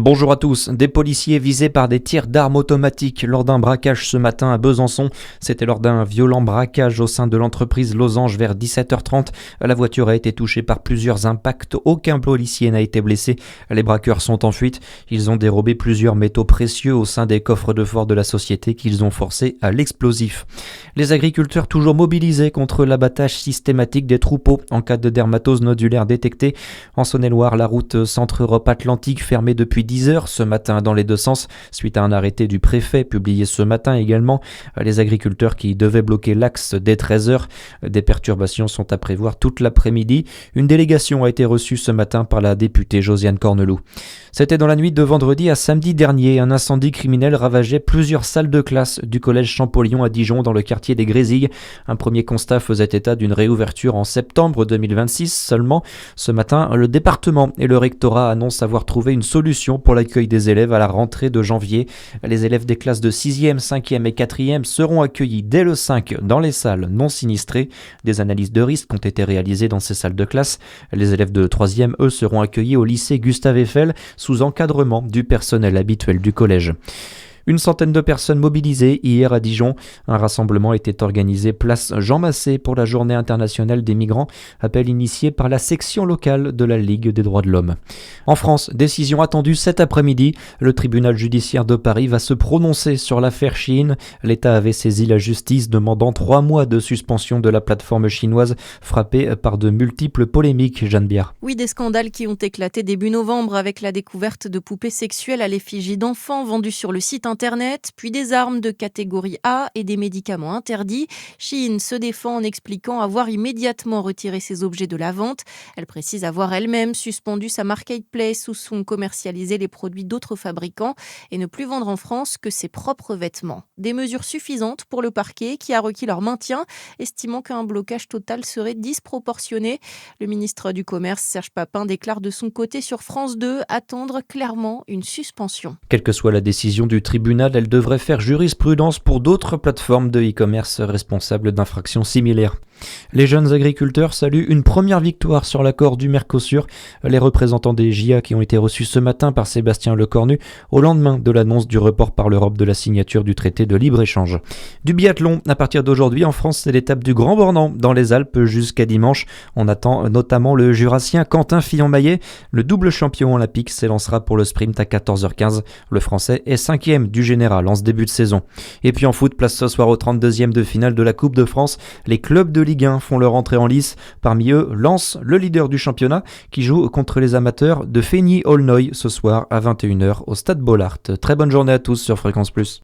Bonjour à tous. Des policiers visés par des tirs d'armes automatiques lors d'un braquage ce matin à Besançon. C'était lors d'un violent braquage au sein de l'entreprise Losange vers 17h30. La voiture a été touchée par plusieurs impacts. Aucun policier n'a été blessé. Les braqueurs sont en fuite. Ils ont dérobé plusieurs métaux précieux au sein des coffres de fort de la société qu'ils ont forcés à l'explosif. Les agriculteurs toujours mobilisés contre l'abattage systématique des troupeaux en cas de dermatose nodulaire détectée. En Saône-et-Loire, la route Centre-Europe Atlantique fermée depuis 10 heures ce matin dans les deux sens, suite à un arrêté du préfet publié ce matin également. Les agriculteurs qui devaient bloquer l'axe dès 13 heures. Des perturbations sont à prévoir toute l'après-midi. Une délégation a été reçue ce matin par la députée Josiane Corneloup. C'était dans la nuit de vendredi à samedi dernier. Un incendie criminel ravageait plusieurs salles de classe du collège Champollion à Dijon dans le quartier des Grésilles. Un premier constat faisait état d'une réouverture en septembre 2026 seulement. Ce matin, le département et le rectorat annoncent avoir trouvé une solution pour l'accueil des élèves à la rentrée de janvier. Les élèves des classes de 6e, 5e et 4e seront accueillis dès le 5 dans les salles non sinistrées. Des analyses de risque ont été réalisées dans ces salles de classe. Les élèves de 3e, eux, seront accueillis au lycée Gustave Eiffel sous encadrement du personnel habituel du collège. Une centaine de personnes mobilisées hier à Dijon. Un rassemblement était organisé place Jean Massé pour la Journée internationale des migrants, appel initié par la section locale de la Ligue des droits de l'homme. En France, décision attendue cet après-midi. Le tribunal judiciaire de Paris va se prononcer sur l'affaire Shein. L'État avait saisi la justice demandant 3 mois de suspension de la plateforme chinoise frappée par de multiples polémiques, Jeanne Biard. Oui, des scandales qui ont éclaté début novembre avec la découverte de poupées sexuelles à l'effigie d'enfants vendues sur le site Internet, puis des armes de catégorie A et des médicaments interdits. Shein se défend en expliquant avoir immédiatement retiré ces objets de la vente. Elle précise avoir elle-même suspendu sa marketplace où sont commercialisés les produits d'autres fabricants et ne plus vendre en France que ses propres vêtements. Des mesures suffisantes pour le parquet qui a requis leur maintien, estimant qu'un blocage total serait disproportionné. Le ministre du Commerce, Serge Papin, déclare de son côté sur France 2 attendre clairement une suspension. Quelle que soit la décision du tribunal, elle devrait faire jurisprudence pour d'autres plateformes de e-commerce responsables d'infractions similaires. Les jeunes agriculteurs saluent une première victoire sur l'accord du Mercosur. Les représentants des JA qui ont été reçus ce matin par Sébastien Lecornu au lendemain de l'annonce du report par l'Europe de la signature du traité de libre-échange. Du biathlon, à partir d'aujourd'hui en France, c'est l'étape du Grand Bornand dans les Alpes jusqu'à dimanche. On attend notamment le Jurassien Quentin Fillon-Maillet. Le double champion olympique s'élancera pour le sprint à 14h15. Le Français est 5e du général en ce début de saison. Et puis en foot, place ce soir au 32e de finale de la Coupe de France. Les clubs de Ligue 1 font leur entrée en lice. Parmi eux, Lens, le leader du championnat, qui joue contre les amateurs de Feigny-Aulnoy ce soir à 21h au Stade Bollaert. Très bonne journée à tous sur Fréquence Plus.